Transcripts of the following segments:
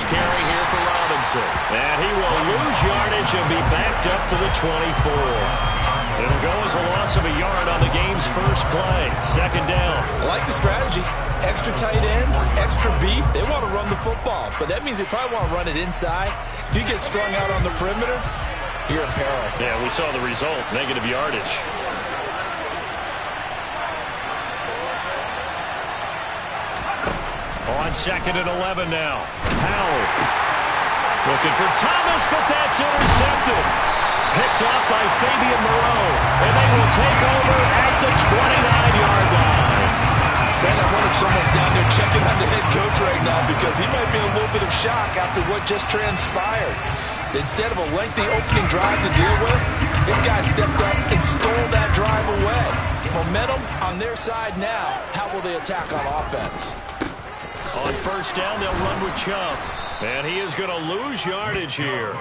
carry here for Robinson. And he will lose yardage and be backed up to the 24. It'll go as a loss of a yard on the game's first play. Second down. I like the strategy. Extra tight ends, extra beef. They want to run the football, but that means they probably want to run it inside. If you get strung out on the perimeter, you're in peril. Yeah, we saw the result, negative yardage. On second and 11 now. Howell looking for Thomas, but that's intercepted. Picked off by Fabian Moreau, and they will take over at the 29-yard line. Man, I wonder if someone's down there checking on the head coach right now because he might be in a little bit of shock after what just transpired. Instead of a lengthy opening drive to deal with, this guy stepped up and stole that drive away. Momentum on their side now. How will they attack on offense? On first down, they'll run with Chubb. And he is going to lose yardage here.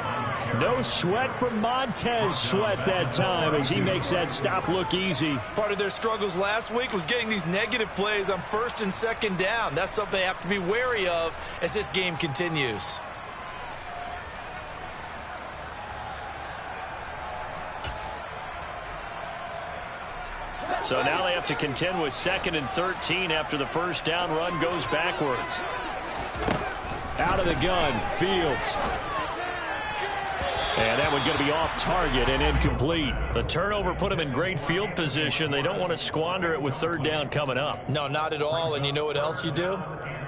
No sweat from Montez Sweat that time as he makes that stop look easy. Part of their struggles last week was getting these negative plays on first and second down. That's something they have to be wary of as this game continues. So now they have to contend with second and 13 after the first down run goes backwards. Out of the gun, Fields. And that one's going to be off target and incomplete. The turnover put them in great field position. They don't want to squander it with third down coming up. No, not at all. And you know what else you do?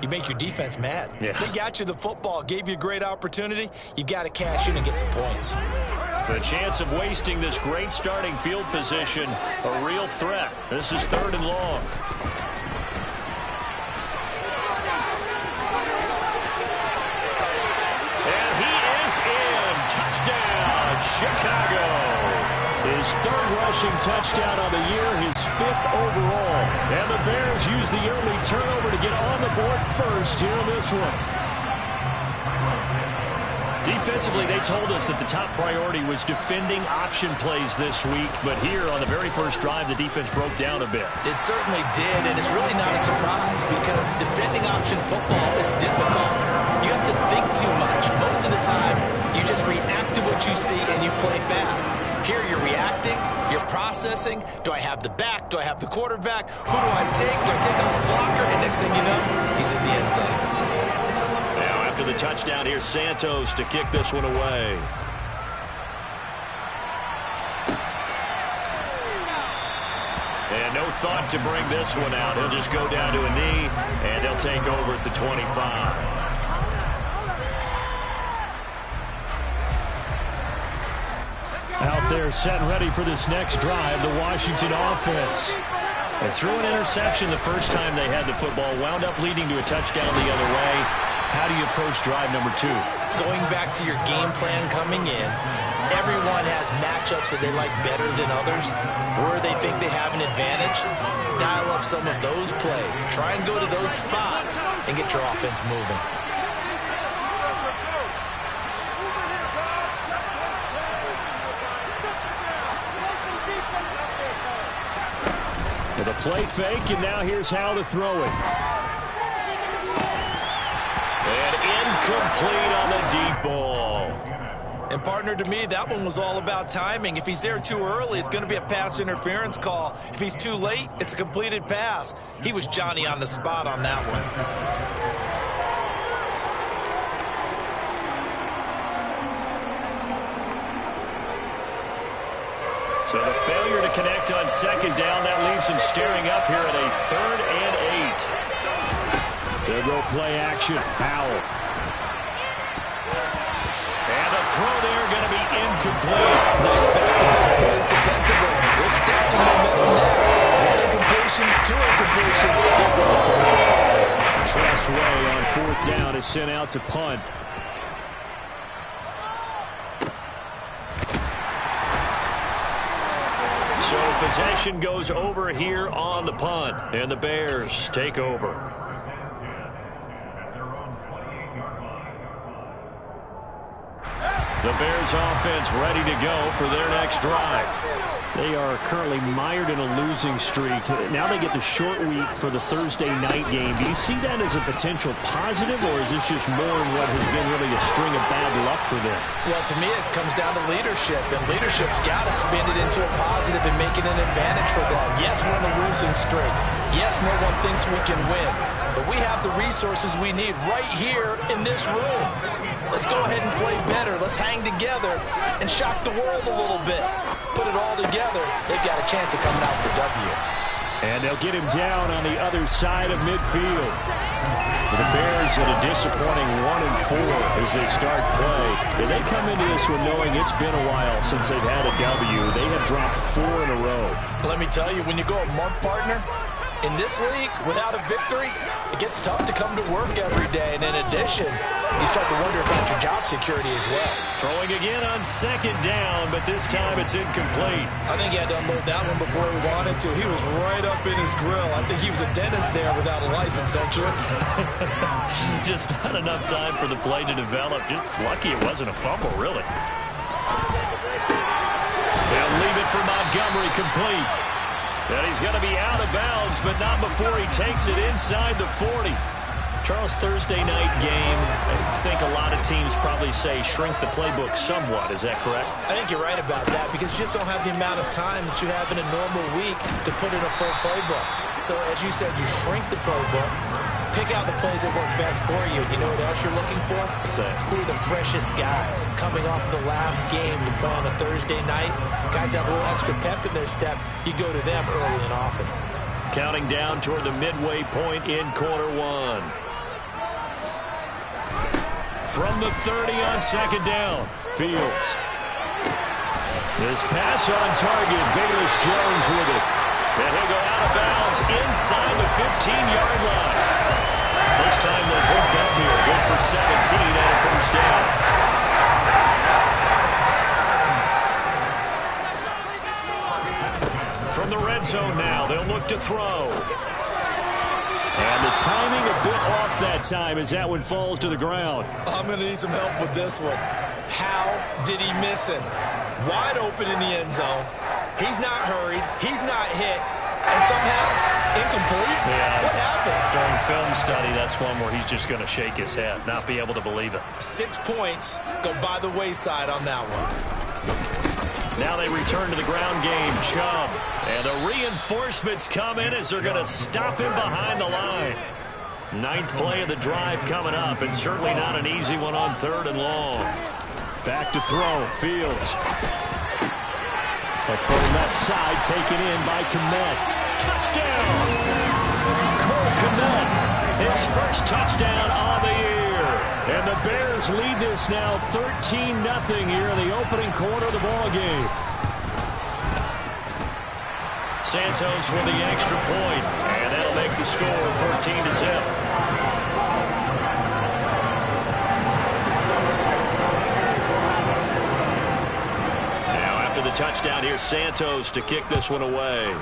You make your defense mad. Yeah. They got you the football, gave you a great opportunity. You got to cash in and get some points. The chance of wasting this great starting field position, a real threat. This is third and long. And he is in. Touchdown, Chicago. His third rushing touchdown on the year, his fifth overall. And the Bears use the early turnover to get on the board first here in this one. Defensively, they told us that the top priority was defending option plays this week, but here on the very first drive, the defense broke down a bit. It certainly did, and it's really not a surprise because defending option football is difficult. You have to think too much. Most of the time, you just react to what you see and you play fast. Here you're reacting, you're processing. Do I have the back? Do I have the quarterback? Who do I take? Do I take out the blocker? And next thing you know, he's in the end zone. After the touchdown, here's Santos to kick this one away. And no thought to bring this one out. He'll just go down to a knee, and they'll take over at the 25. Out there set and ready for this next drive, the Washington offense. They threw an interception the first time they had the football, wound up leading to a touchdown the other way. How do you approach drive number 2? Going back to your game plan coming in, everyone has matchups that they like better than others, where they think they have an advantage. Dial up some of those plays. Try and go to those spots and get your offense moving. With a play fake, and now here's how to throw it. And incomplete on the deep ball. And partner, to me, that one was all about timing. If he's there too early, it's going to be a pass interference call. If he's too late, it's a completed pass. He was Johnny on the spot on that one. So the failure to connect on second down, that leaves him staring up here at a 3rd and 8. They'll go play action. Howell. And the throw there going to be incomplete. Nice back-to-back plays defensively. They're stacking momentum now. One incompletion, 2 incompletion. Tressway on 4th down is sent out to punt. So possession goes over here on the punt, and the Bears take over. The Bears offense ready to go for their next drive. They are currently mired in a losing streak. Now they get the short week for the Thursday night game. Do you see that as a potential positive, or is this just more in what has been really a string of bad luck for them? Well, to me, it comes down to leadership, and leadership's got to spin it into a positive and make it an advantage for them. Yes, we're in a losing streak. Yes, no one thinks we can win, but we have the resources we need right here in this room. Let's go ahead and play better. Let's hang together and shock the world a little bit. Put it all together. They've got a chance of coming out with the W. And they'll get him down on the other side of midfield. The Bears at a disappointing 1-4 as they start play. They come into this one knowing it's been a while since they've had a W. They have dropped 4 in a row. Let me tell you, when you go a month, partner, in this league, without a victory, it gets tough to come to work every day. And in addition, you start to wonder about your job security as well. Throwing again on second down, but this time it's incomplete. I think he had to unload that one before he wanted to. He was right up in his grill. I think he was a dentist there without a license, don't you? Just not enough time for the play to develop. Just lucky it wasn't a fumble, really. They'll leave it for Montgomery complete. And he's going to be out of bounds, but not before he takes it inside the 40. Charles, Thursday night game, I think a lot of teams probably say shrink the playbook somewhat. Is that correct? I think you're right about that because you just don't have the amount of time that you have in a normal week to put in a full playbook. So as you said, you shrink the playbook, pick out the plays that work best for you. You know what else you're looking for? What's that? Who are the freshest guys coming off the last game to play on a Thursday night? Guys have a little extra pep in their step. You go to them early and often. Counting down toward the midway point in quarter one. From the 30 on second down, Fields. This pass on target, Bayless-Jones with it. And he'll go out of bounds inside the 15-yard line. First time they've hooked up here. Good for 17 and a first down. From the red zone now, they'll look to throw. And the timing a bit off that time as that one falls to the ground. I'm going to need some help with this one. How did he miss him? Wide open in the end zone. He's not hurried. He's not hit. And somehow, incomplete? Yeah. What happened? During film study, that's one where he's just going to shake his head, not be able to believe it. 6 points go by the wayside on that one. Now they return to the ground game. Chubb. And the reinforcements come in as they're going to stop him behind the line. 9th play of the drive coming up, and certainly not an easy one on 3rd and long. Back to throw. Fields. But from that side, taken in by Kmet. Touchdown! Cole Kmet, his first touchdown on the year. And the Bears lead this now 13-0 here in the opening quarter of the ball game. Santos with the extra point, and that'll make the score 14-0. Now after the touchdown, here's Santos to kick this one away.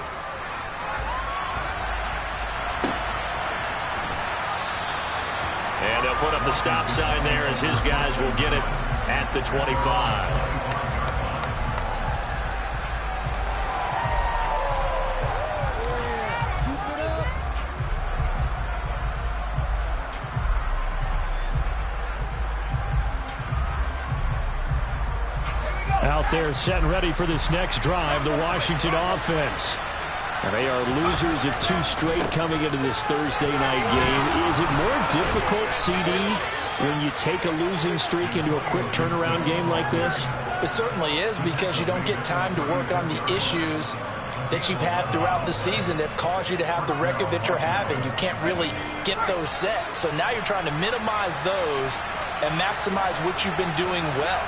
And they'll put up the stop sign there as his guys will get it at the 25. Out there set and ready for this next drive, the Washington offense. And they are losers of 2 straight coming into this Thursday night game. Is it more difficult, CD, when you take a losing streak into a quick turnaround game like this? It certainly is, because you don't get time to work on the issues that you've had throughout the season that have caused you to have the record that you're having. You can't really get those set. So now you're trying to minimize those and maximize what you've been doing well.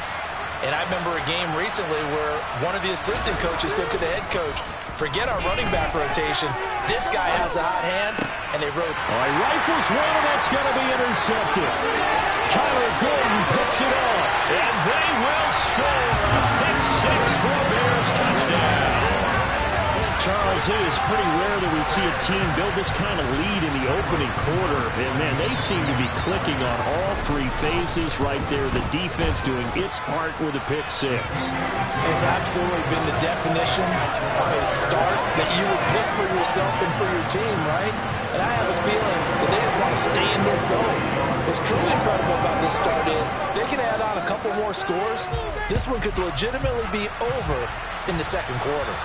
And I remember a game recently where one of the assistant coaches said to the head coach, forget our running back rotation. This guy has a hot hand, and they wrote. All right, rifles one, and that's going to be intercepted. Kyler Gordon picks it off, and they will score. A pick 6 for a Bears touchdown. Charles, it is pretty rare that we see a team build this kind of lead in the opening quarter. And, man, they seem to be clicking on all three phases right there. The defense doing its part with a pick six. It's absolutely been the definition of a start that you would pick for yourself and for your team, right? And I have a feeling that they just want to stay in this zone. What's truly incredible about this start is they can add on a couple more scores. This one could legitimately be over in the second quarter.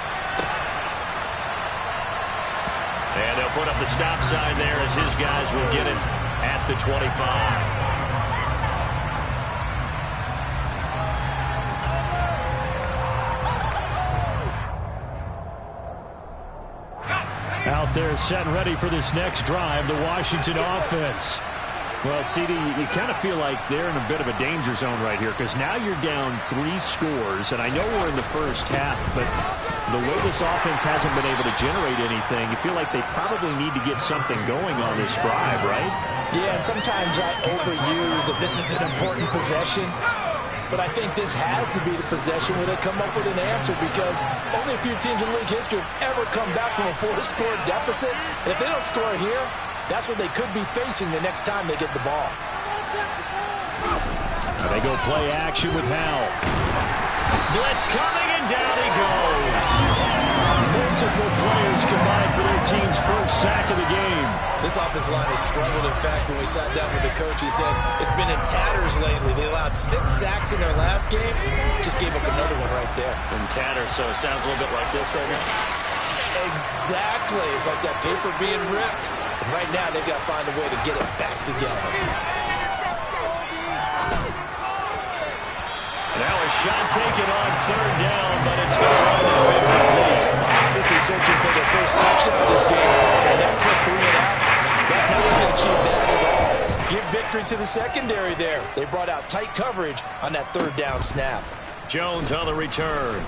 And they'll put up the stop sign there as his guys will get it at the 25. Out there set and ready for this next drive, the Washington offense. Well, CD, you kind of feel like they're in a bit of a danger zone right here because now you're down 3 scores, and I know we're in the first half, but the way this offense hasn't been able to generate anything, you feel like they probably need to get something going on this drive, right? Yeah, and sometimes I overuse that this is an important possession, but I think this has to be the possession where they come up with an answer because only a few teams in league history have ever come back from a 4-score deficit, and if they don't score here, that's what they could be facing the next time they get the ball. They go play action with Howell. Blitz coming, and down he goes. Multiple players combined for their team's first sack of the game. This offensive line has struggled. In fact, when we sat down with the coach, he said it's been in tatters lately. They allowed 6 sacks in their last game. Just gave up another one right there. In tatters, so it sounds a little bit like this right now. Exactly. It's like that paper being ripped. And right now, they've got to find a way to get it back together. Now a shot taken on third down, but it's going to wind up incomplete. This is searching for their first touchdown this game. And that quick 3 and out, that's not going to achieve that at all. Give victory to the secondary there. They brought out tight coverage on that third down snap. Jones on the return.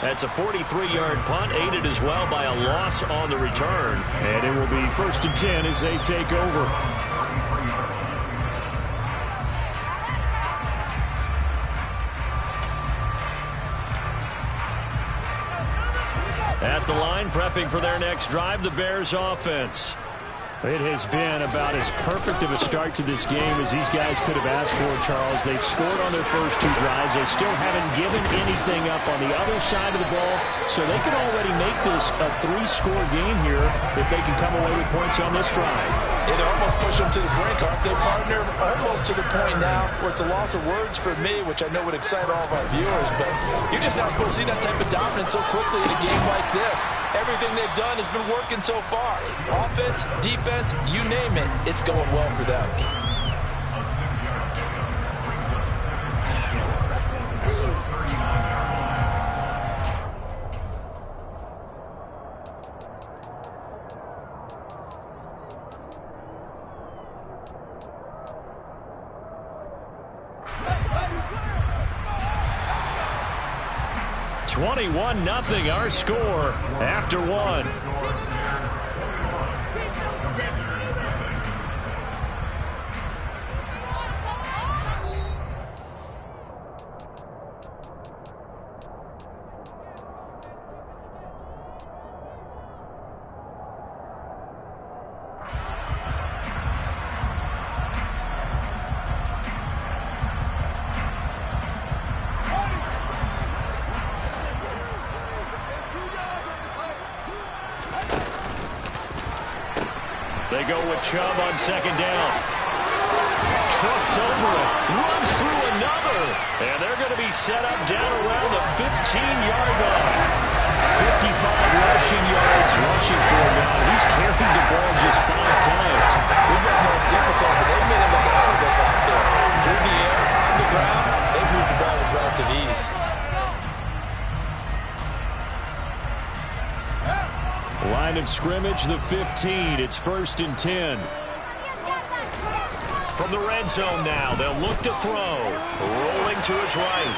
That's a 43-yard punt, aided as well by a loss on the return. And it will be 1st and 10 as they take over. At the line, prepping for their next drive, the Bears offense. It has been about as perfect of a start to this game as these guys could have asked for, Charles. They've scored on their first 2 drives. They still haven't given anything up on the other side of the ball, so they can already make this a 3-score game here if they can come away with points on this drive. Yeah, they almost push them to the brink, aren't they, partner? Almost to the point now where it's a loss of words for me, which I know would excite all of our viewers, but you're just not supposed to see that type of dominance so quickly in a game like this. Everything they've done has been working so far. Offense, defense, you name it, it's going well for them. $21-0 our score after 1. They go with Chubb on 2nd down. Trucks over it. Runs through another. And they're going to be set up down around the 15-yard line. 55 rushing yards rushing for him now. He's carried the ball just 5 times. We've been it's difficult, but they've made him look effortless out there. Through the air, on the ground, they've moved the ball with relative ease. Line of scrimmage, the 15. It's 1st and 10. From the red zone now, they'll look to throw. Rolling to his right.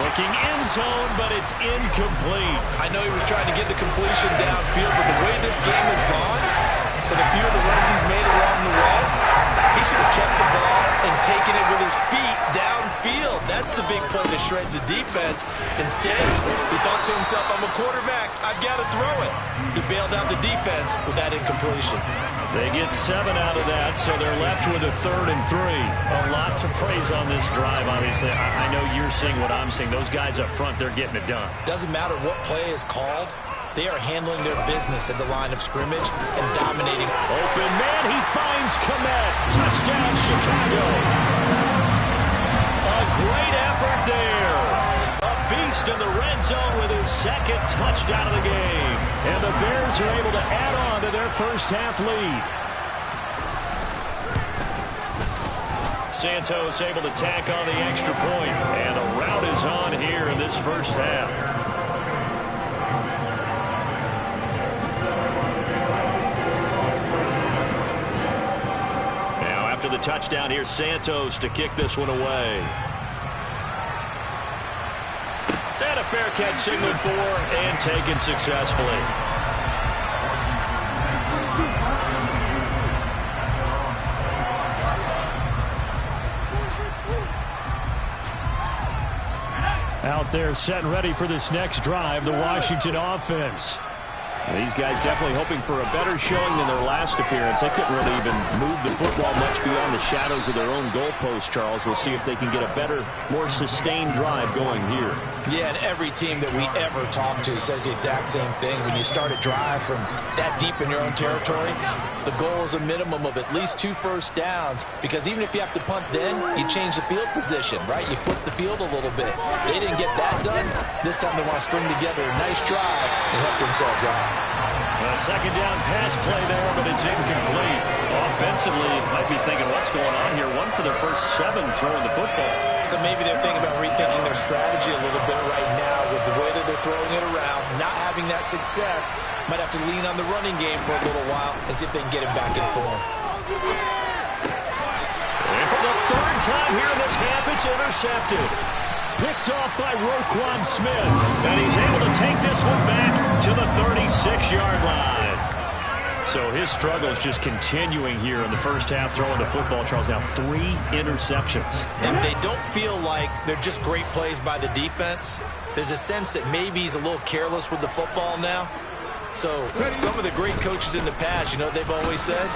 Looking end zone, but it's incomplete. I know he was trying to get the completion downfield, but the way this game has gone, with a few of the runs he's made along the way, he should have kept the ball and taking it with his feet downfield. That's the big play that shreds the defense. Instead, he thought to himself, I'm a quarterback. I've got to throw it. He bailed out the defense with that incompletion. They get 7 out of that, so they're left with a 3rd and 3. A lot to praise on this drive, obviously. I know you're seeing what I'm seeing. Those guys up front, they're getting it done. Doesn't matter what play is called. They are handling their business at the line of scrimmage and dominating. Open man, he finds Komet. Touchdown, Chicago. A great effort there. A beast in the red zone with his 2nd touchdown of the game. And the Bears are able to add on to their first half lead. Santos able to tack on the extra point. And a rout is on here in this first half. After the touchdown, here's Santos to kick this one away. And a fair catch signaled for and taken successfully. Out there set and ready for this next drive, the Washington offense. These guys definitely hoping for a better showing than their last appearance. They couldn't really even move the football much beyond the shadows of their own goalpost, Charles. We'll see if they can get a better, more sustained drive going here. Yeah, and every team that we ever talk to says the exact same thing. When you start a drive from that deep in your own territory, the goal is a minimum of at least 2 first downs, because even if you have to punt then, you change the field position, right? You flip the field a little bit. They didn't get that done. This time they want to string together a nice drive and help themselves out. A 2nd down pass play there, but it's incomplete. Offensively, might be thinking, what's going on here? 1 for their first 7 throwing the football. So maybe they're thinking about rethinking their strategy a little bit right now with the way that they're throwing it around, not having that success. Might have to lean on the running game for a little while and see if they can get him back in form. And for the 3rd time here in this half, it's intercepted. Picked off by Roquan Smith. And he's able to take this one back to the 36-yard line. So his struggles just continuing here in the first half throwing the football, Charles. Now 3 interceptions. And they don't feel like they're just great plays by the defense. There's a sense that maybe he's a little careless with the football now. So some of the great coaches in the past, you know what they've always said?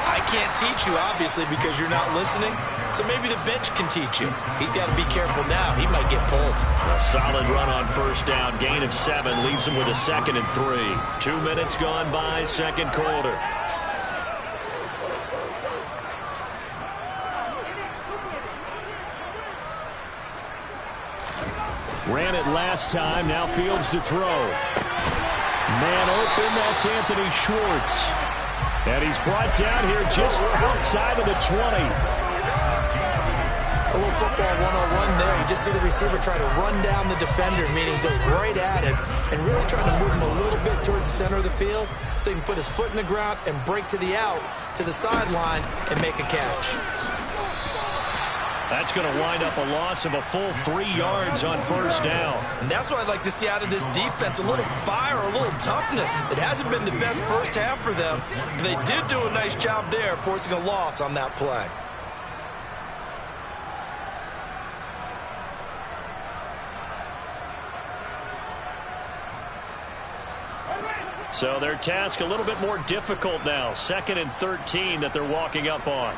I can't teach you, obviously, because you're not listening. So maybe the bench can teach you. He's got to be careful now. He might get pulled. A solid run on first down. Gain of 7 leaves him with a 2nd and 3. 2 minutes gone by, 2nd quarter. Ran it last time. Now Fields to throw. Man open. That's Anthony Schwartz. And he's brought down here just outside of the 20. A little football 101 there. You just see the receiver try to run down the defender, meaning goes right at him, and really trying to move him a little bit towards the center of the field so he can put his foot in the ground and break to the out, to the sideline, and make a catch. That's going to wind up a loss of a full 3 yards on first down. And that's what I'd like to see out of this defense, a little fire, a little toughness. It hasn't been the best first half for them, but they did do a nice job there, forcing a loss on that play. So their task a little bit more difficult now. 2nd and 13 that they're walking up on.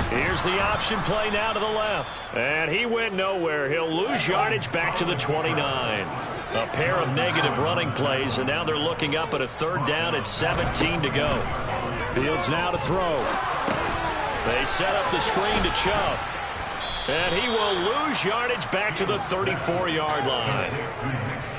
Here's the option play now to the left. And he went nowhere. He'll lose yardage back to the 29. A pair of negative running plays, and now they're looking up at a 3rd down at 17 to go. Fields now to throw. They set up the screen to Chubb. And he will lose yardage back to the 34-yard line.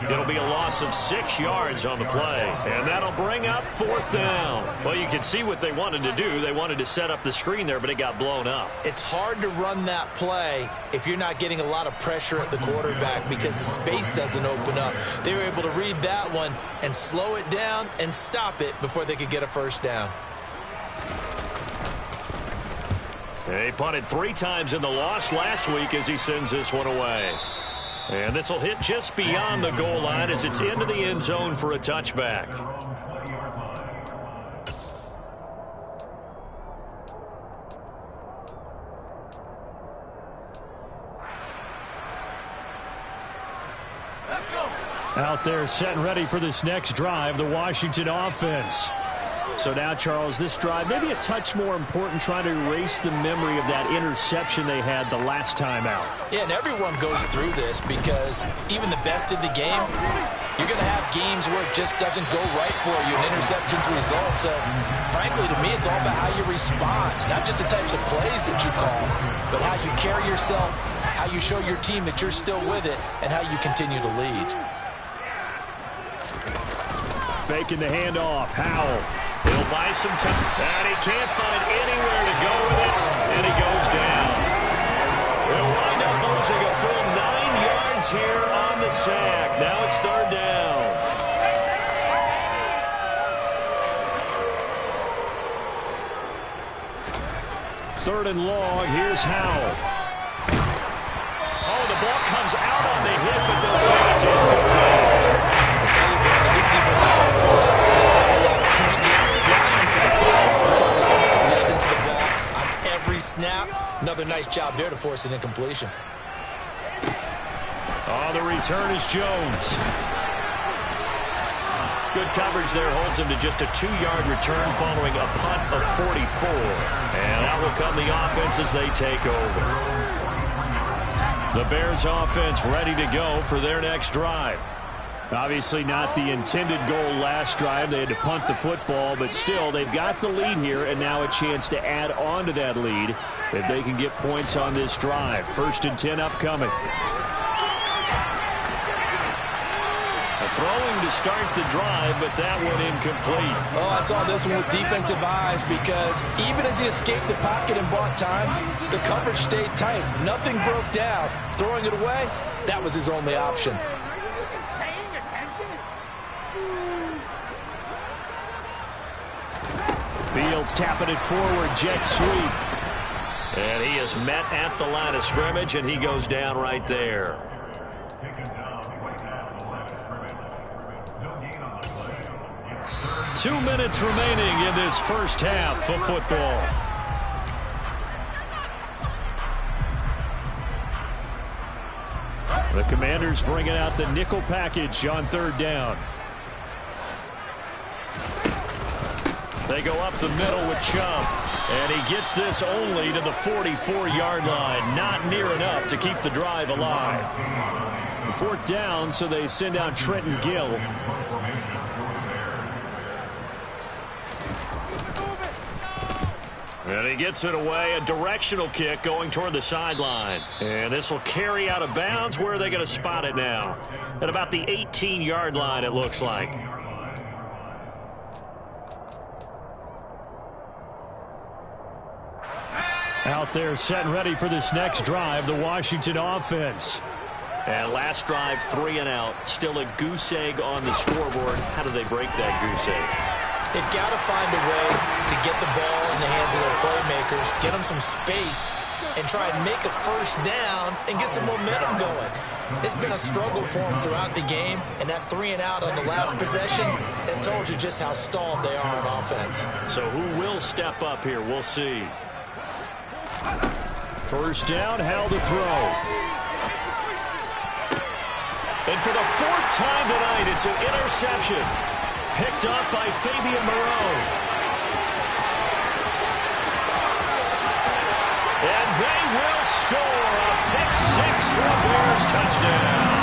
It'll be a loss of 6 yards on the play. And that'll bring up 4th down. Well, you can see what they wanted to do. They wanted to set up the screen there, but it got blown up. It's hard to run that play if you're not getting a lot of pressure at the quarterback because the space doesn't open up. They were able to read that one and slow it down and stop it before they could get a first down. They punted 3 times in the loss last week as he sends this one away. And this will hit just beyond the goal line as it's into the end zone for a touchback. Out there set and ready for this next drive, the Washington offense. So now, Charles, this drive maybe a touch more important, trying to erase the memory of that interception they had the last time out. Yeah, and everyone goes through this because even the best in the game, you're going to have games where it just doesn't go right for you, and interceptions result. So, frankly, to me, it's all about how you respond, not just the types of plays that you call, but how you carry yourself, how you show your team that you're still with it, and how you continue to lead. Faking the handoff, Howell. He'll buy some time, and he can't find anywhere to go with it, and he goes down. He'll wind up losing a full 9 yards here on the sack. Now it's third down. Third and long, here's Howell. Oh, the ball comes out on the hit, but they'll say it's incomplete. I'll tell you, Brandon, this defense is playing some tough. A lot of pointing, flying to the ball, trying so much to lead into the ball on every snap. Another nice job there to force an incompletion. Oh, the return is Jones. Good coverage there, holds him to just a 2-yard return following a punt of 44. And out will come the offense as they take over. The Bears offense ready to go for their next drive. Obviously not the intended goal last drive. They had to punt the football, but still they've got the lead here, and now a chance to add on to that lead if they can get points on this drive. 1st and 10 upcoming. Throwing to start the drive, but that one incomplete. Oh, I saw this one with defensive eyes because even as he escaped the pocket and bought time, the coverage stayed tight. Nothing broke down. Throwing it away, that was his only option. Fields tapping it forward, jet sweep. And he is met at the line of scrimmage, and he goes down right there. Two minutes remaining in this first half of football. The Commanders bringing out the nickel package on third down. They go up the middle with Chubb, and he gets this only to the 44-yard line. Not near enough to keep the drive alive. 4th down, so they send out Trenton Gill. And he gets it away, a directional kick going toward the sideline. And this will carry out of bounds. Where are they going to spot it now? At about the 18-yard line, it looks like. Out there set and ready for this next drive, the Washington offense. And last drive, 3 and out. Still a goose egg on the scoreboard. How do they break that goose egg? They've got to find a way to get the ball in the hands of their playmakers, get them some space, and try and make a first down and get some momentum going. It's been a struggle for them throughout the game, and that 3 and out on the last possession, it told you just how stalled they are on offense. So who will step up here? We'll see. First down, Howell to throw. And for the 4th time tonight, it's an interception. Picked up by Fabian Moreau. And they will score a pick 6 for a Bears touchdown.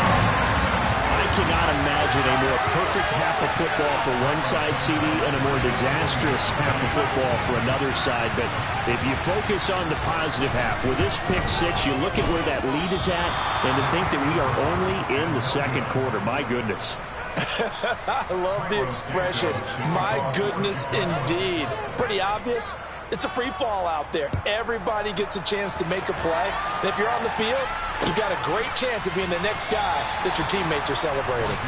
I cannot imagine a more perfect half of football for one side, CD, and a more disastrous half of football for another side. But if you focus on the positive half, with this pick 6, you look at where that lead is at, and to think that we are only in the 2nd quarter. My goodness. I love the expression. My goodness, indeed. Pretty obvious. It's a free fall out there. Everybody gets a chance to make a play. And if you're on the field, you've got a great chance of being the next guy that your teammates are celebrating.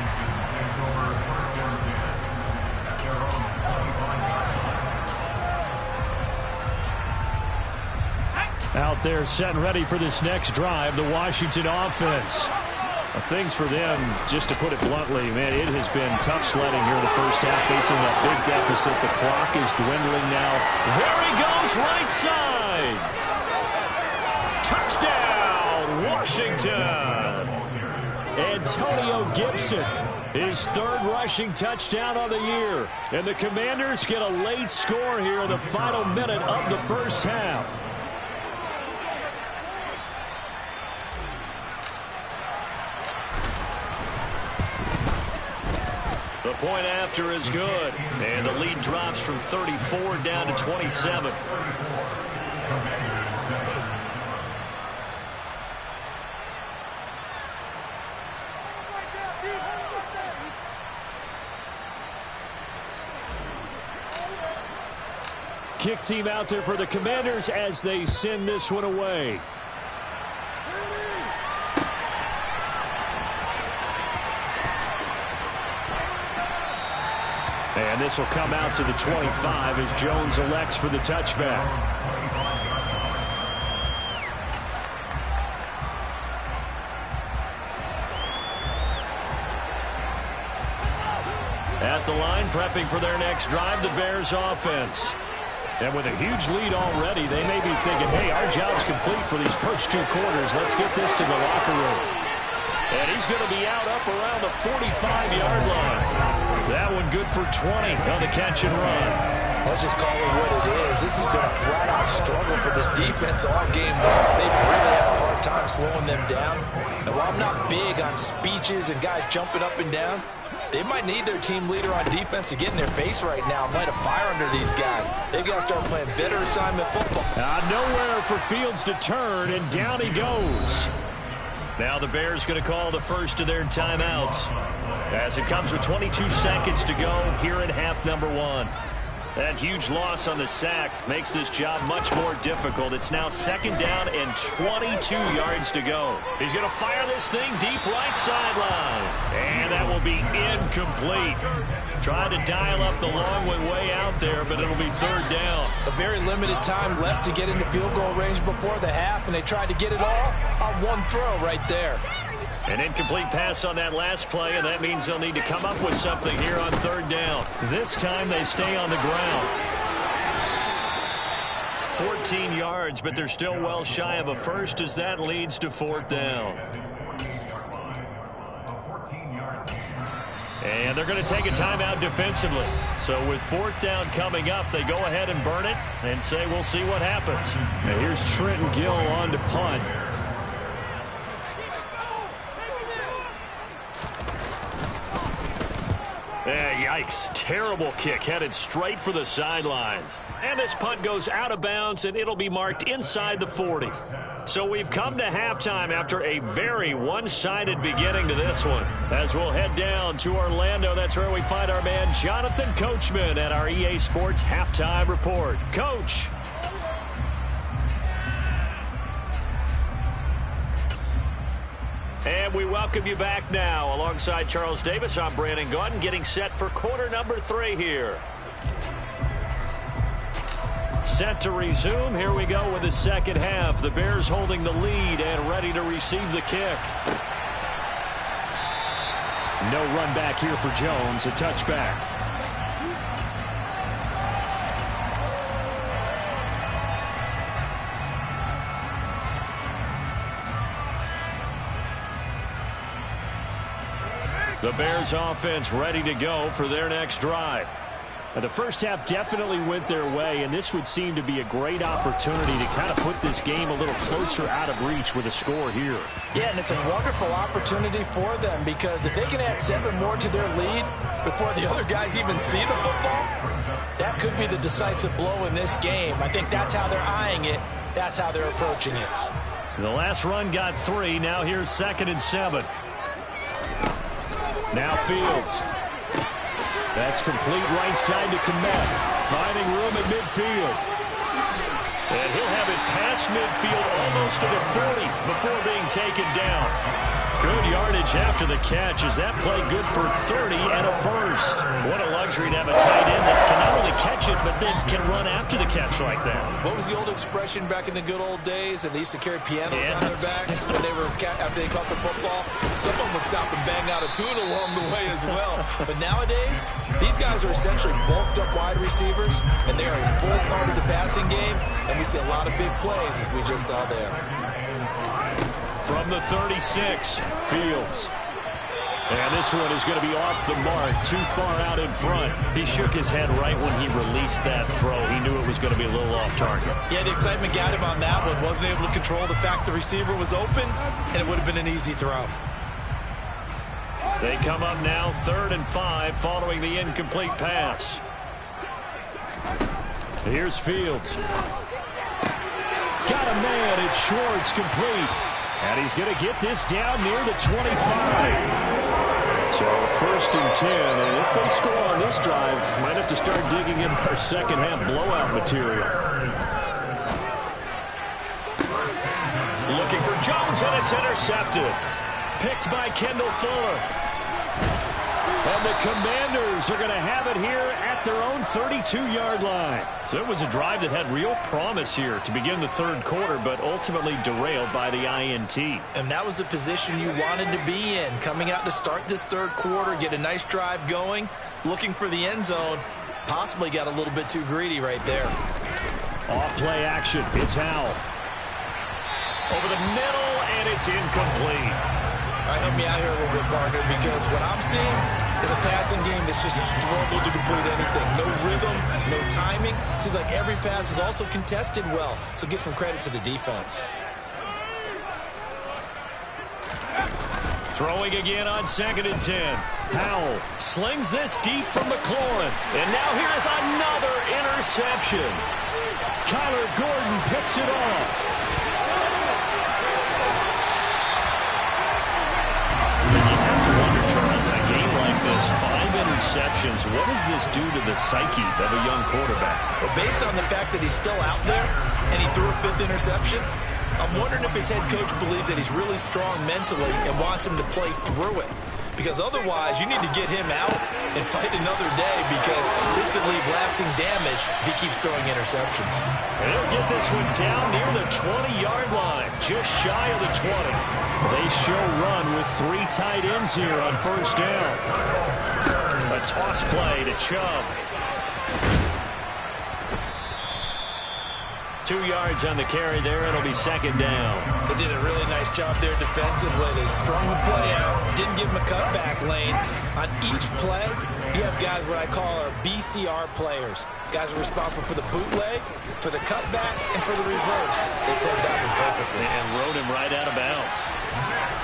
Out there set and ready for this next drive, the Washington offense. Things for them, just to put it bluntly, man, it has been tough sledding here in the first half, facing that big deficit. The clock is dwindling now. There he goes, right side. Touchdown, Washington. Antonio Gibson His third rushing touchdown on the year. And the Commanders get a late score here in the final minute of the first half. The point after is good. And the lead drops from 34 down to 27. Kick team out there for the Commanders as they send this one away. And this will come out to the 25 as Jones elects for the touchback. At the line, prepping for their next drive, the Bears offense. And with a huge lead already, they may be thinking, hey, our job's complete for these first two quarters. Let's get this to the locker room. And he's going to be out up around the 45-yard line. That one good for 20 on the catch and run. Let's just call it what it is. This has been a flat-out struggle for this defense all game long. They've really had a hard time slowing them down. And while I'm not big on speeches and guys jumping up and down, they might need their team leader on defense to get in their face right now and light a fire under these guys. They've got to start playing better assignment football. Nowhere for Fields to turn, and down he goes. Now the Bears going to call the first of their timeouts as it comes with 22 seconds to go here in half number one. That huge loss on the sack makes this job much more difficult. It's now second down and 22 yards to go. He's going to fire this thing deep right sideline. And that will be incomplete. Trying to dial up the long one way out there, but it'll be third down. A very limited time left to get into field goal range before the half, and they tried to get it all on one throw right there. An incomplete pass on that last play, and that means they'll need to come up with something here on third down. This time they stay on the ground. 14 yards, but they're still well shy of a first as that leads to fourth down. And they're going to take a timeout defensively. So with fourth down coming up, they go ahead and burn it and say we'll see what happens. And here's Trenton Gill on to punt. Yikes. Terrible kick headed straight for the sidelines. And this punt goes out of bounds, and it'll be marked inside the 40. So we've come to halftime after a very one-sided beginning to this one. As we'll head down to Orlando, that's where we find our man Jonathan Coachman at our EA Sports Halftime Report. Coach. And we welcome you back now. Alongside Charles Davis, I'm Brandon Gaudin, getting set for quarter number 3 here. Set to resume. Here we go with the second half. The Bears holding the lead and ready to receive the kick. No run back here for Jones. A touchback. The Bears offense ready to go for their next drive. Now, the first half definitely went their way, and this would seem to be a great opportunity to kind of put this game a little closer out of reach with a score here. Yeah, and it's a wonderful opportunity for them because if they can add 7 more to their lead before the other guys even see the football, that could be the decisive blow in this game. I think that's how they're eyeing it. That's how they're approaching it. The last run got 3. Now here's 2nd and 7. Now Fields. That's complete right side to Kmet. Finding room at midfield. And he'll have it past midfield almost to the 40 before being taken down. Good yardage after the catch. Is that play good for 30 and a first? What a luxury to have a tight end that can not only catch it, but then can run after the catch like that. What was the old expression back in the good old days? And they used to carry pianos on their backs when they were after they caught the football. Someone would stop and bang out a tune along the way as well. But nowadays, these guys are essentially bulked up wide receivers, and they are a full part of the passing game. And we see a lot of big plays as we just saw there. From the 36, Fields. And this one is going to be off the mark, too far out in front. He shook his head right when he released that throw. He knew it was going to be a little off target. Yeah, the excitement got him on that one. Wasn't able to control the fact the receiver was open, and it would have been an easy throw. They come up now 3rd and 5 following the incomplete pass. Here's Fields. Got a man. It's short. It's complete. And he's going to get this down near the 25. So 1st and 10. And if they score on this drive, might have to start digging in our second half blowout material. Looking for Jones, and it's intercepted. Picked by Kendall Fuller. And the Commanders are going to have it here at their own 32-yard line. So it was a drive that had real promise here to begin the 3rd quarter, but ultimately derailed by the INT. And that was the position you wanted to be in, coming out to start this 3rd quarter, get a nice drive going, looking for the end zone. Possibly got a little bit too greedy right there. Off-play action. It's Howell. Over the middle, and it's incomplete. All right, help me out here a little bit, partner, because what I'm seeing is a passing game that's just struggled to complete anything. No rhythm, no timing. Seems like every pass is also contested well, so give some credit to the defense. Throwing again on 2nd and 10. Howell slings this deep from McLaurin. And now here's another interception. Kyler Gordon picks it off. In a game like this, 5 interceptions, what does this do to the psyche of a young quarterback? Well, based on the fact that he's still out there and he threw a 5th interception, I'm wondering if his head coach believes that he's really strong mentally and wants him to play through it. Because otherwise, you need to get him out and fight another day, because this could leave lasting damage if he keeps throwing interceptions. And he'll get this one down near the 20-yard line, just shy of the 20. They show run with 3 tight ends here on 1st down. A toss play to Chubb. 2 yards on the carry there. It'll be 2nd down. They did a really nice job there defensively. They strung the play out, didn't give him a cutback lane. On each play, you have guys what I call our BCR players. Guys are responsible for the bootleg, for the cutback, and for the reverse. They played that one perfectly. And rode him right out of bounds.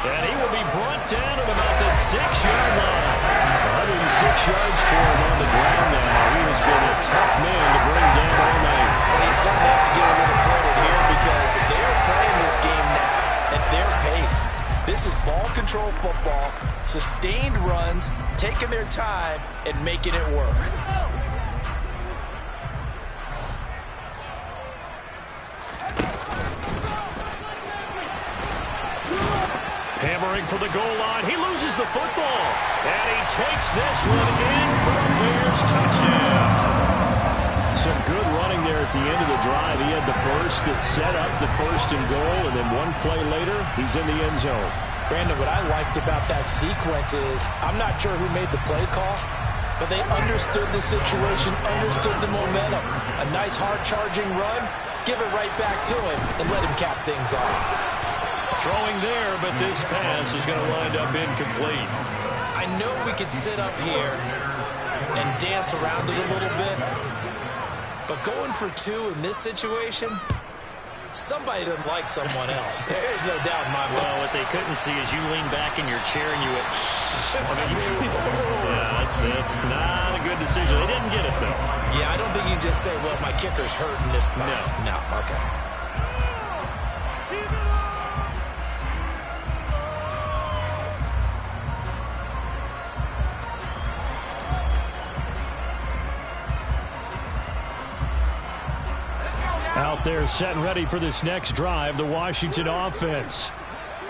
And he will be brought down at about the 6-yard line. 106 yards for him on the ground now. He has been a tough man to bring down all night. Well, you certainly have to give a little credit here, because they are playing this game now at their pace. This is ball control football, sustained runs, taking their time, and making it work. Hammering for the goal line. He loses the football. And he takes this one in for a Bears touchdown. Some good running there at the end of the drive. He had the burst that set up the 1st and goal, and then one play later, he's in the end zone. Brandon, what I liked about that sequence is, I'm not sure who made the play call, but they understood the situation, understood the momentum. A nice hard-charging run, give it right back to him, and let him cap things off. Throwing there, but this pass is going to wind up incomplete. I know we could sit up here and dance around it a little bit, but going for 2 in this situation, somebody doesn't like someone else. There's no doubt in my mind. Well, what they couldn't see is you lean back in your chair and you went, yeah, it's not a good decision. They didn't get it, though. Yeah, I don't think you can just say, well, my kicker's hurting this spot. No, okay. Out there set and ready for this next drive, the Washington offense.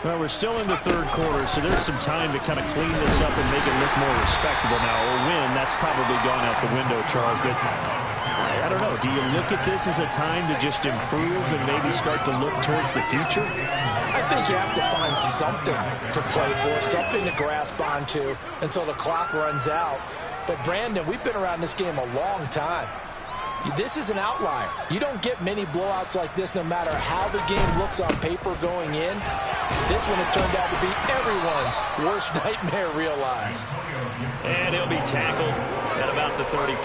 Well, we're still in the 3rd quarter, so there's some time to kind of clean this up and make it look more respectable now. Or win, that's probably gone out the window, Charles. But I don't know. Do you look at this as a time to just improve and maybe start to look towards the future? I think you have to find something to play for, something to grasp onto until the clock runs out. But, Brandon, we've been around this game a long time. This is an outlier. You don't get many blowouts like this no matter how the game looks on paper going in. This one has turned out to be everyone's worst nightmare realized. And he'll be tackled at about the 35.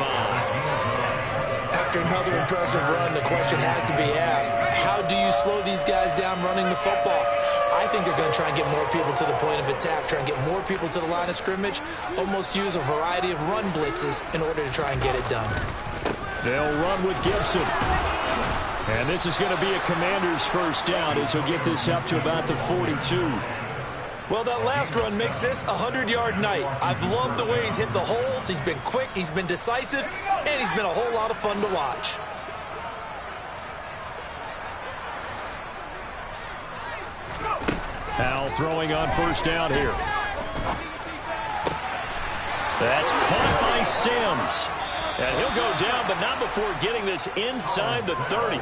After another impressive run, the question has to be asked, how do you slow these guys down running the football? I think they're going to try and get more people to the point of attack, try and get more people to the line of scrimmage, almost use a variety of run blitzes in order to try and get it done. They'll run with Gibson. And this is going to be a Commanders first down as he'll get this up to about the 42. Well, that last run makes this a 100-yard night. I've loved the way he's hit the holes. He's been quick, he's been decisive, and he's been a whole lot of fun to watch. Howell throwing on first down here. That's caught by Sims. And he'll go down, but not before getting this inside the 30.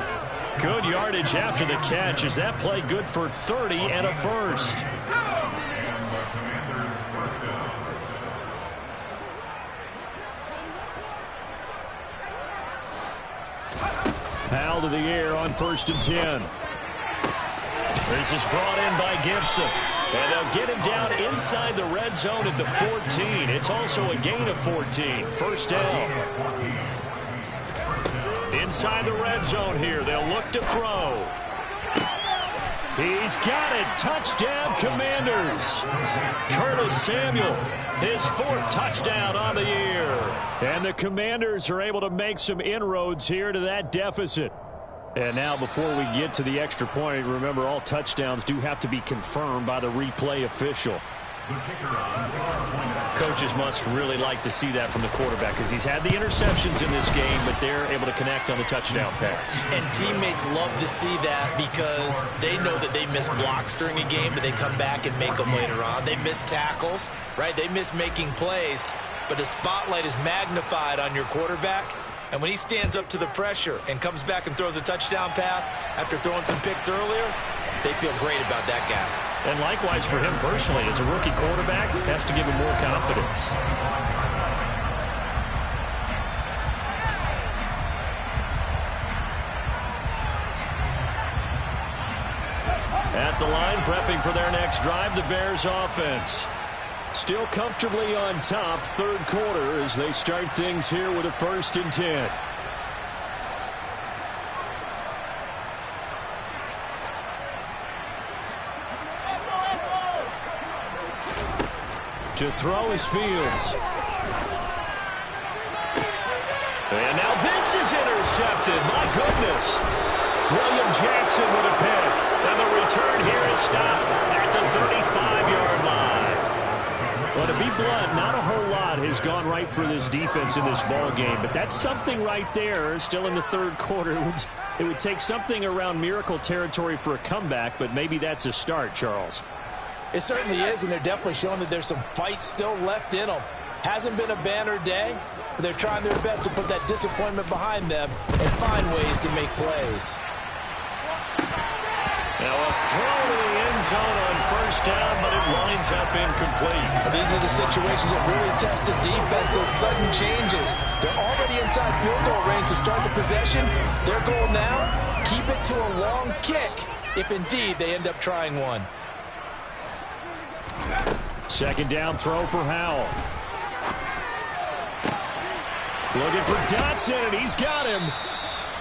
Good yardage after the catch. Is that play good for 30 and a first? Howell to the air on 1st and 10. This is brought in by Gibson. And they'll get him down inside the red zone at the 14. It's also a gain of 14. First down. Inside the red zone here. They'll look to throw. He's got it. Touchdown, Commanders. Curtis Samuel, his 4th touchdown on the year. And the Commanders are able to make some inroads here to that deficit. And now before we get to the extra point, remember all touchdowns do have to be confirmed by the replay official. Coaches must really like to see that from the quarterback because he's had the interceptions in this game, but they're able to connect on the touchdown pass. And teammates love to see that because they know that they miss blocks during a game, but they come back and make them later on. They miss tackles, right? They miss making plays, but the spotlight is magnified on your quarterback. And when he stands up to the pressure and comes back and throws a touchdown pass after throwing some picks earlier, they feel great about that guy. And likewise for him personally, as a rookie quarterback, has to give him more confidence. At the line, prepping for their next drive, the Bears offense. Still comfortably on top, 3rd quarter, as they start things here with a 1st and 10. To throw is Fields. And now this is intercepted. My goodness. William Jackson with a pick. And the return here is stopped at the 35-yard line. Well, to be blunt, not a whole lot has gone right for this defense in this ball game, but that's something right there. Still in the 3rd quarter. It would take something around miracle territory for a comeback, but maybe that's a start, Charles. It certainly is, and they're definitely showing that there's some fight still left in them. Hasn't been a banner day, but they're trying their best to put that disappointment behind them and find ways to make plays. Now a throw to the end zone on first down, but it winds up incomplete. These are the situations that really test the defense, those sudden changes. They're already inside field goal range to start the possession. Their goal now, keep it to a long kick, if indeed they end up trying one. 2nd down throw for Howell. Looking for Dotson, and he's got him.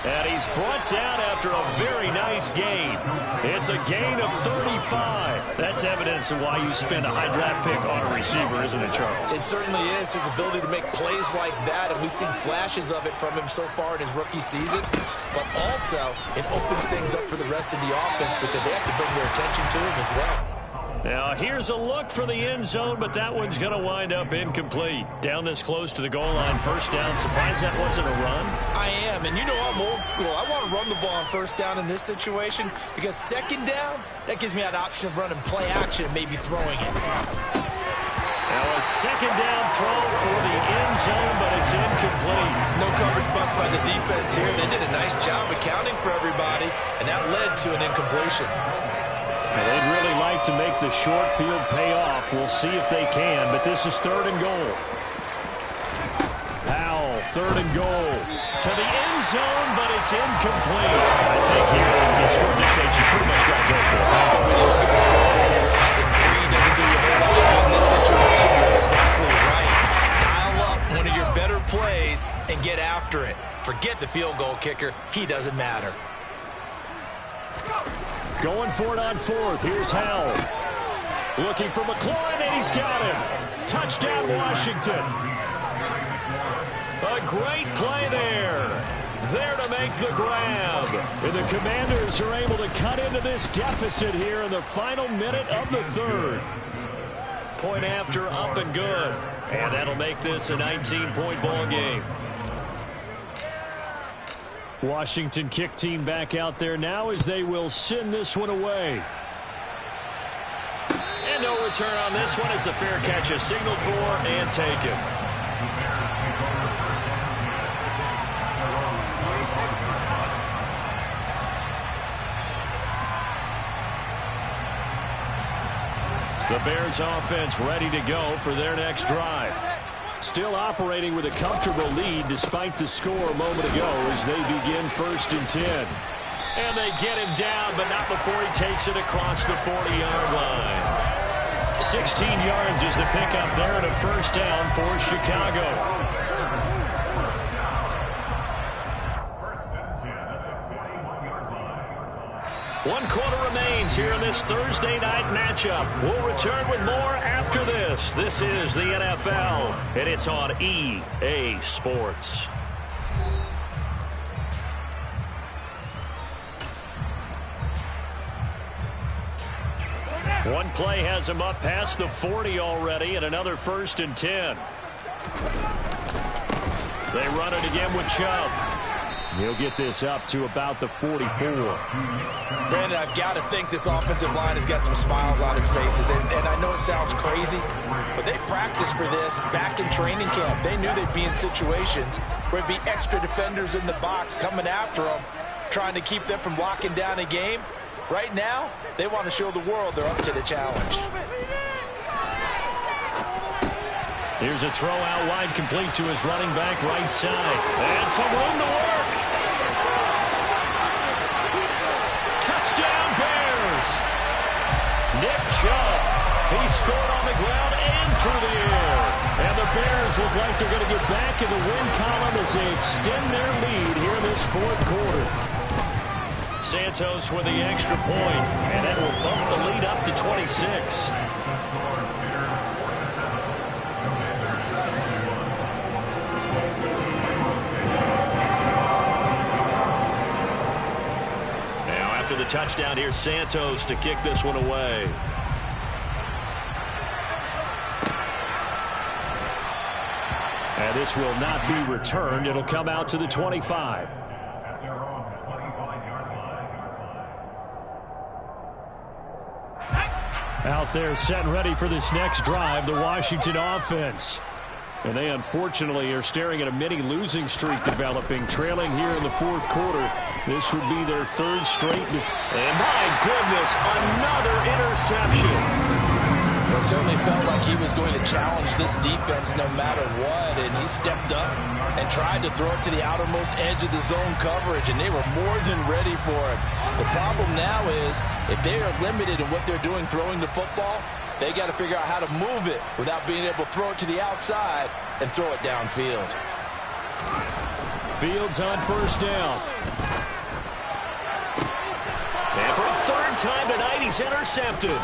And he's brought down after a very nice gain. It's a gain of 35. That's evidence of why you spend a high draft pick on a receiver, isn't it, Charles? It certainly is. His ability to make plays like that, and we've seen flashes of it from him so far in his rookie season. But also, it opens things up for the rest of the offense because they have to bring their attention to him as well. Now, here's a look for the end zone, but that one's going to wind up incomplete. Down this close to the goal line, first down. Surprised that wasn't a run? I am, and you know I'm old school. I want to run the ball on first down in this situation because 2nd down, that gives me an option of running play action, maybe throwing it. Now a 2nd down throw for the end zone, but it's incomplete. No coverage bust by the defense here. They did a nice job accounting for everybody, and that led to an incompletion. Well, they'd really like to make the short field pay off. We'll see if they can, but this is 3rd and goal. Howell 3rd and goal. To the end zone, but it's incomplete. I think here the score dictates you pretty much got to go for it. When you look at the score and you realize that 3 doesn't do you a whole lot of good in this situation, you're exactly right. Dial up one of your better plays and get after it. Forget the field goal kicker. He doesn't matter. Going for it on 4th. Here's Howell. Looking for McLaurin, and he's got him. Touchdown, Washington. A great play there. There to make the grab. And the Commanders are able to cut into this deficit here in the final minute of the 3rd. Point after, up and good. And that'll make this a 19-point ball game. Washington kick team back out there now as they will send this one away. And no return on this one as the fair catch is signaled for and taken. The Bears offense ready to go for their next drive. Still operating with a comfortable lead despite the score a moment ago as they begin 1st and 10. And they get him down, but not before he takes it across the 40-yard line. 16 yards is the pickup there and a 1st down for Chicago. One quarter remains here in this Thursday night matchup. We'll return with more after this. This is the NFL, and it's on EA Sports. One play has him up past the 40 already, and another 1st and 10. They run it again with Chubb. He'll get this up to about the 44. Brandon, I've got to think this offensive line has got some smiles on its faces. And I know it sounds crazy, but they practiced for this back in training camp. They knew they'd be in situations where there'd be extra defenders in the box coming after them, trying to keep them from locking down a game. Right now, they want to show the world they're up to the challenge. Here's a throw out wide, complete to his running back right side. And some room to work. Touchdown, Bears. Nick Chubb. He scored on the ground and through the air. And the Bears look like they're going to get back in the win column as they extend their lead here in this 4th quarter. Santos with the extra point, and that will bump the lead up to 26. After the touchdown, here's Santos to kick this one away. And this will not be returned. It'll come out to the 25. Out there set and ready for this next drive, the Washington offense. And they unfortunately are staring at a mini losing streak developing, trailing here in the 4th quarter. This would be their 3rd straight. And my goodness, another interception. It certainly felt like he was going to challenge this defense no matter what, and he stepped up and tried to throw it to the outermost edge of the zone coverage, and they were more than ready for it. The problem now is if they are limited in what they're doing throwing the football, they got to figure out how to move it without being able to throw it to the outside and throw it downfield. Fields on 1st down. And for a 3rd time tonight, he's intercepted.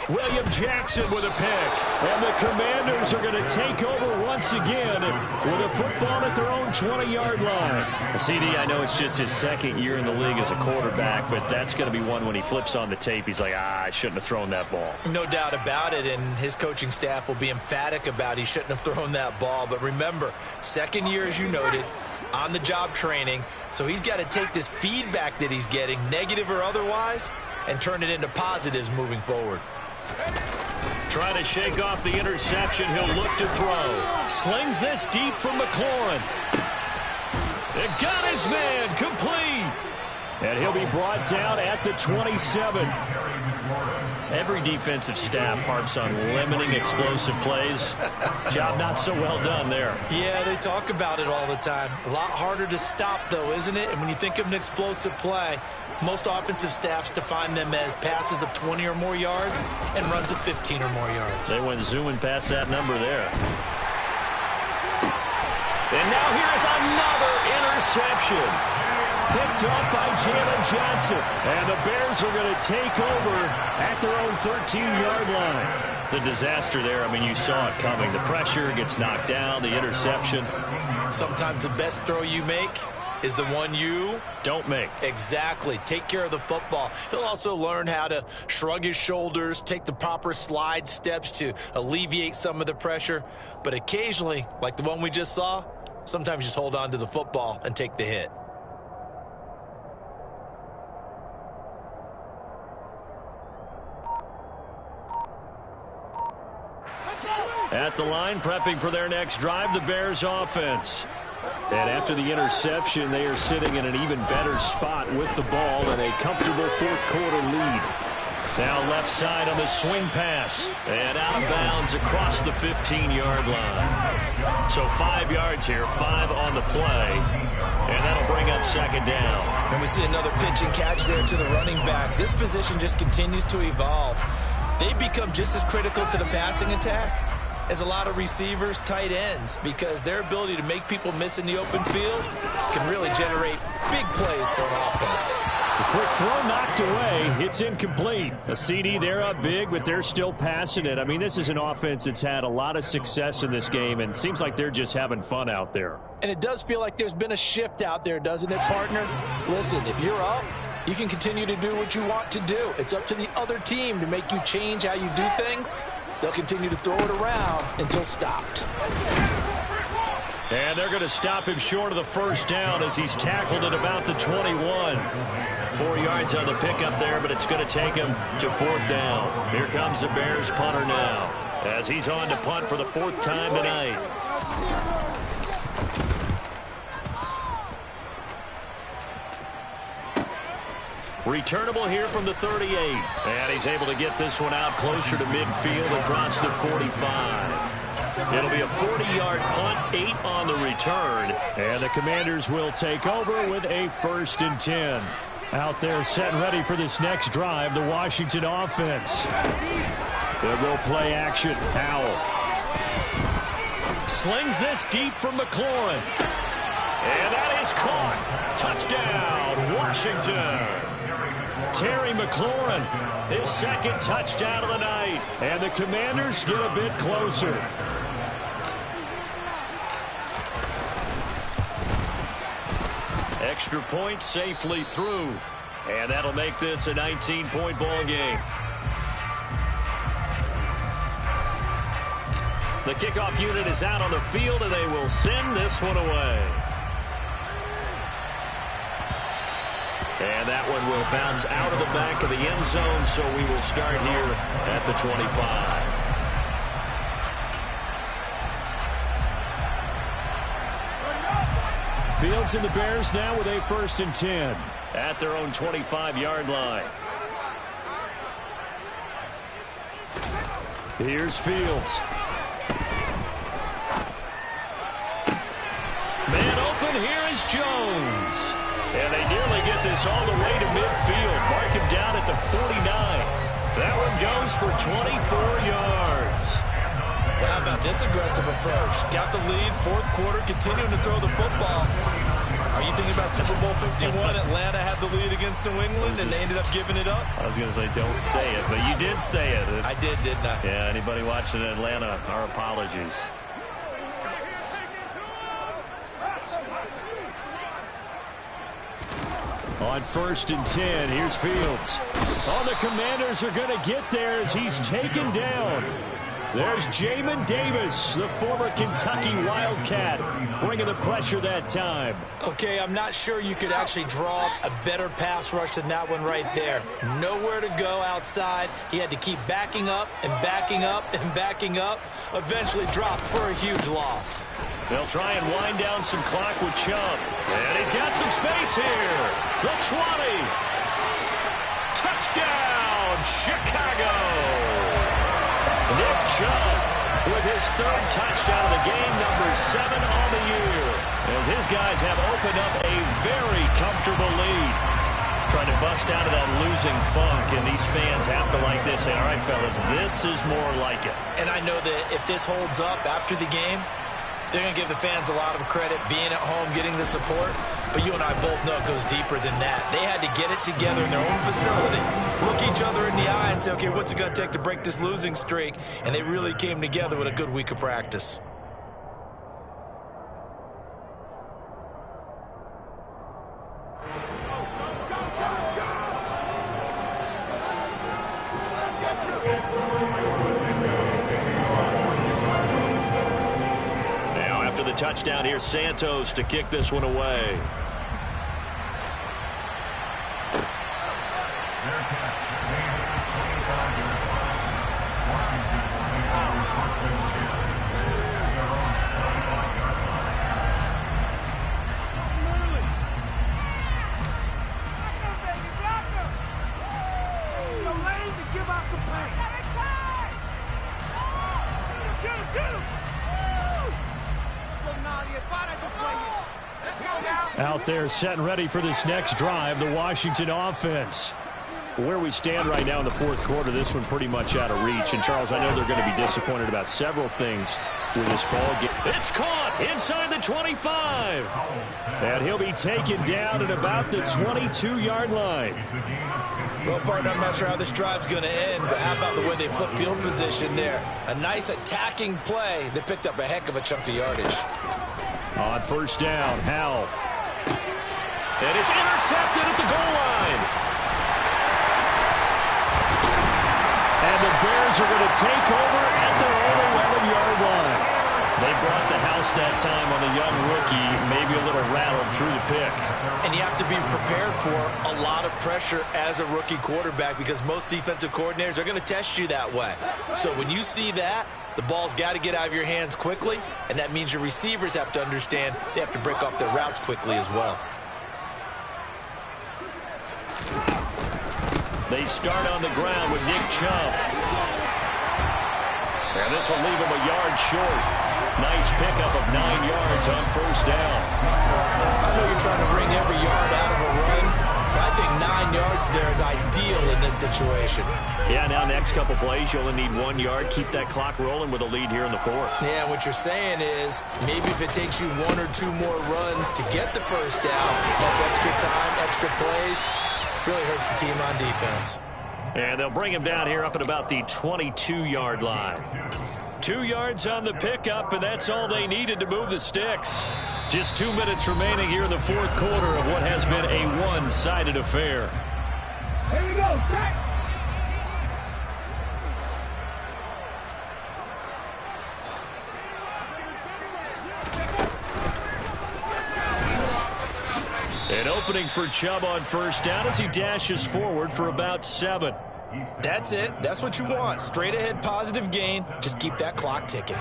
William Jackson with a pick. And the Commanders are going to take over once again with a football at their own 20-yard line. CD, I know it's just his 2nd year in the league as a quarterback, but that's going to be one when he flips on the tape. He's like, I shouldn't have thrown that ball. No doubt about it, and his coaching staff will be emphatic about he shouldn't have thrown that ball. But remember, 2nd year, as you noted, on-the-job training, so he's got to take this feedback that he's getting, negative or otherwise, and turn it into positives moving forward. Trying to shake off the interception. He'll look to throw. Slings this deep from McLaurin. It got his man complete. And he'll be brought down at the 27. Every defensive staff harps on limiting explosive plays. Job not so well done there. Yeah, they talk about it all the time. A lot harder to stop, though, isn't it? And when you think of an explosive play, most offensive staffs define them as passes of 20 or more yards and runs of 15 or more yards. They went zooming past that number there. And now here's another interception. Picked up by Jalen Johnson. And the Bears are going to take over at their own 13-yard line. The disaster there, I mean, you saw it coming. The pressure gets knocked down, the interception. Sometimes the best throw you make is the one you don't make. Exactly. Take care of the football. He'll also learn how to shrug his shoulders, take the proper slide steps to alleviate some of the pressure. But occasionally, like the one we just saw, sometimes you just hold on to the football and take the hit. At the line, prepping for their next drive, the Bears offense. And after the interception, they are sitting in an even better spot with the ball and a comfortable fourth-quarter lead. Now left side on the swing pass. And out of bounds across the 15-yard line. So 5 yards here, 5 on the play. And that'll bring up second down. And we see another pitch and catch there to the running back. This position just continues to evolve. They become just as critical to the passing attack as a lot of receivers, tight ends, because their ability to make people miss in the open field can really generate big plays for an offense. The quick throw knocked away. It's incomplete. A CD, they're up big, but they're still passing it. I mean, this is an offense that's had a lot of success in this game, and it seems like they're just having fun out there. And it does feel like there's been a shift out there, doesn't it, partner? Listen, if you're up, you can continue to do what you want to do. It's up to the other team to make you change how you do things. They'll continue to throw it around until stopped. And they're going to stop him short of the first down as he's tackled at about the 21. 4 yards on the pickup there, but it's going to take him to fourth down. Here comes the Bears punter now as he's on to punt for the 4th time tonight. Returnable here from the 38. And he's able to get this one out closer to midfield across the 45. It'll be a 40-yard punt, 8 on the return. And the Commanders will take over with a 1st and 10. Out there set and ready for this next drive, the Washington offense. They'll go play action. Howell slings this deep from McLaurin. And that is caught. Touchdown, Washington. Terry McLaurin, his 2nd touchdown of the night. And the Commanders get a bit closer. Extra point safely through. And that'll make this a 19-point ball game. The kickoff unit is out on the field, and they will send this one away. And that one will bounce out of the back of the end zone, so we will start here at the 25. Fields and the Bears now with a 1st and 10 at their own 25-yard line. Here's Fields. Man open, here is Jones. And they nearly get this all the way to midfield. Mark him down at the 49. That one goes for 24 yards. Well, how about this aggressive approach? Got the lead, 4th quarter, continuing to throw the football. Are you thinking about Super Bowl 51? Atlanta had the lead against New England, and they ended up giving it up? I was going to say, don't say it, but you did say it. I did, didn't I? Yeah, anybody watching Atlanta, our apologies. On 1st and 10, here's Fields. Oh, the Commanders are going to get there as he's taken down. There's Jamin Davis, the former Kentucky Wildcat, bringing the pressure that time. Okay, I'm not sure you could actually draw a better pass rush than that one right there. Nowhere to go outside. He had to keep backing up and backing up and backing up. Eventually dropped for a huge loss. They'll try and wind down some clock with Chubb. And he's got some space here. The 20. Touchdown, Chicago. Nick Chubb with his third touchdown of the game, number 7 on the year, as his guys have opened up a very comfortable lead. Trying to bust out of that losing funk, and these fans have to like this. Say, all right, fellas, this is more like it. And I know that if this holds up after the game, they're going to give the fans a lot of credit being at home, getting the support. But you and I both know it goes deeper than that. They had to get it together in their own facility, look each other in the eye and say, okay, what's it going to take to break this losing streak? And they really came together with a good week of practice. Touchdown here, Santos to kick this one away. Out there setting ready for this next drive, the Washington offense. Where we stand right now in the fourth quarter, this one pretty much out of reach. And, Charles, I know they're going to be disappointed about several things with this ball game. It's caught inside the 25. And he'll be taken down at about the 22-yard line. Well, partner, I'm not sure how this drive's going to end, but how about the way they flip field position there? A nice attacking play that picked up a heck of a chunk of yardage. On first down, Howell. And it's intercepted at the goal line. And the Bears are going to take over at their own 11-yard line. They brought the house that time on the young rookie, maybe a little rattled through the pick. And you have to be prepared for a lot of pressure as a rookie quarterback because most defensive coordinators are going to test you that way. So when you see that, the ball's got to get out of your hands quickly, and that means your receivers have to understand they have to break off their routes quickly as well. They start on the ground with Nick Chubb. And this will leave him a yard short. Nice pickup of 9 yards on first down. I know you're trying to wring every yard out of a run, but I think 9 yards there is ideal in this situation. Yeah, now next couple plays, you only need 1 yard. Keep that clock rolling with a lead here in the fourth. Yeah, what you're saying is maybe if it takes you 1 or 2 more runs to get the first down, that's extra time, extra plays, really hurts the team on defense. And they'll bring him down here up at about the 22-yard line. 2 yards on the pickup, and that's all they needed to move the sticks. Just 2 minutes remaining here in the fourth quarter of what has been a one-sided affair. Here we go, Jack. An opening for Chubb on first down as he dashes forward for about 7. That's it. That's what you want. Straight ahead positive gain. Just keep that clock ticking.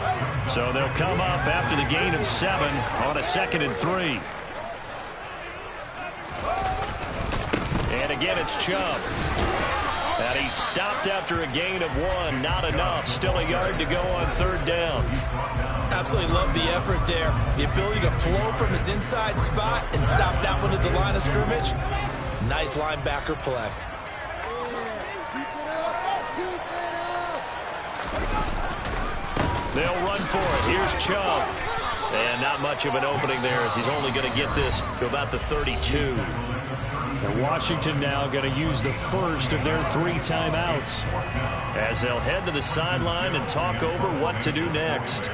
So they'll come up after the gain of 7 on a 2nd and 3. And again, it's Chubb. And he stopped after a gain of 1. Not enough. Still a yard to go on third down. Absolutely love the effort there. The ability to flow from his inside spot and stop that one at the line of scrimmage. Nice linebacker play. They'll run for it. Here's Chubb. And not much of an opening there as he's only going to get this to about the 32. And Washington now going to use the first of their 3 timeouts, as they'll head to the sideline and talk over what to do next.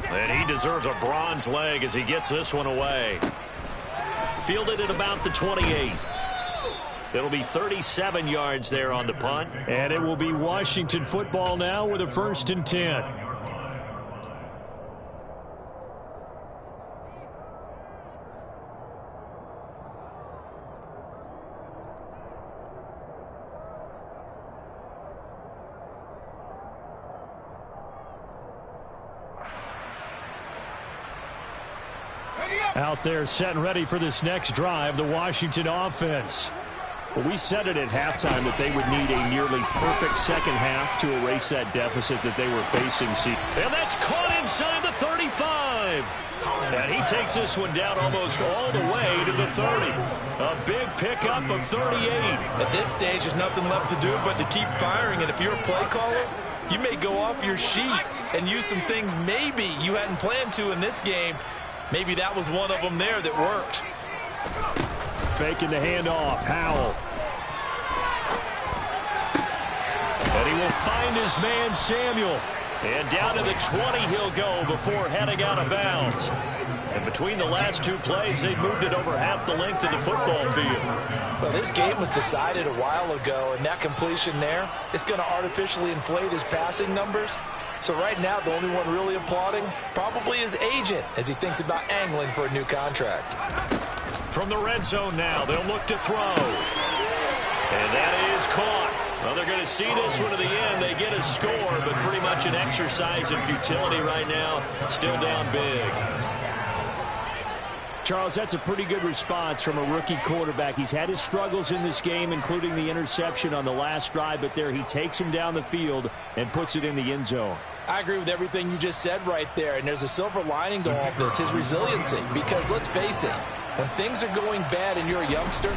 And he deserves a bronze leg as he gets this one away. Fielded at about the 28. It'll be 37 yards there on the punt. And it will be Washington football now with a 1st and 10. Out there set and ready for this next drive, the Washington offense. Well, we said it at halftime that they would need a nearly perfect second half to erase that deficit that they were facing. And that's caught inside the 35. And he takes this one down almost all the way to the 30. A big pickup of 38. At this stage, there's nothing left to do but to keep firing. And if you're a play caller, you may go off your sheet and use some things maybe you hadn't planned to in this game. Maybe that was one of them there that worked. Faking the handoff, Howell. And he will find his man, Samuel. And down to the 20 he'll go before heading out of bounds. And between the last two plays, they moved it over half the length of the football field. Well, this game was decided a while ago, and that completion there is going to artificially inflate his passing numbers. So right now, the only one really applauding probably his agent as he thinks about angling for a new contract. From the red zone now, they'll look to throw. And that is caught. Well, they're going to see this one to the end. They get a score, but pretty much an exercise in futility right now. Still down big. Charles, that's a pretty good response from a rookie quarterback. He's had his struggles in this game, including the interception on the last drive, but there he takes him down the field and puts it in the end zone. I agree with everything you just said right there, and there's a silver lining to all of this, his resiliency. Because let's face it, when things are going bad and you're a youngster,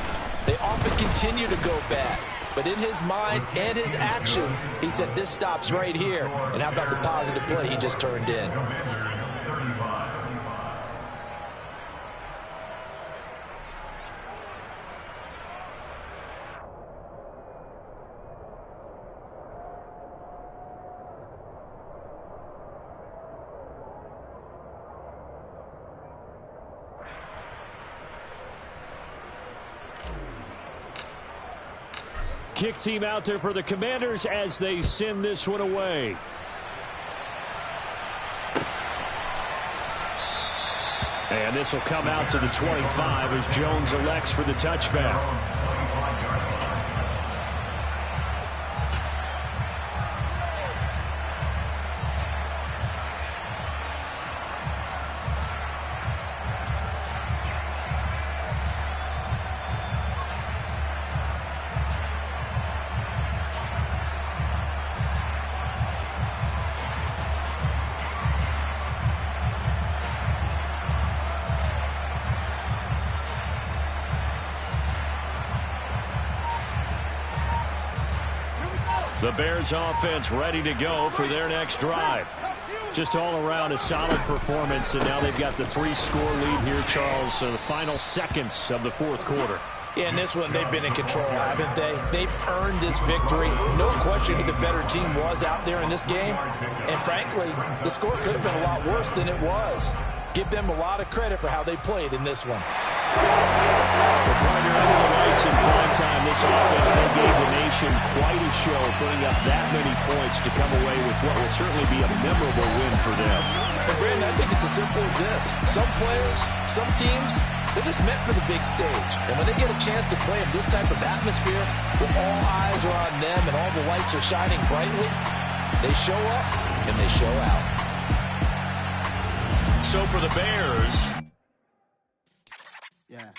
they often continue to go bad. But in his mind and his actions, he said, this stops right here. And how about the positive play he just turned in? Kick team out there for the Commanders as they send this one away. And this will come out to the 25 as Jones elects for the touchback. The Bears offense ready to go for their next drive. Just all around a solid performance, and now they've got the 3-score lead here, Charles. So the final seconds of the fourth quarter. Yeah, in this one, they've been in control, haven't they? They've earned this victory. No question who the better team was out there in this game. And frankly, the score could have been a lot worse than it was. Give them a lot of credit for how they played in this one. The partner under the lights in prime time, this offense, they gave the nation quite a show, putting up that many points to come away with what will certainly be a memorable win for them. And Brandon, I think it's as simple as this. Some players, some teams, they're just meant for the big stage. And when they get a chance to play in this type of atmosphere, where all eyes are on them and all the lights are shining brightly, they show up and they show out. So for the Bears, yeah.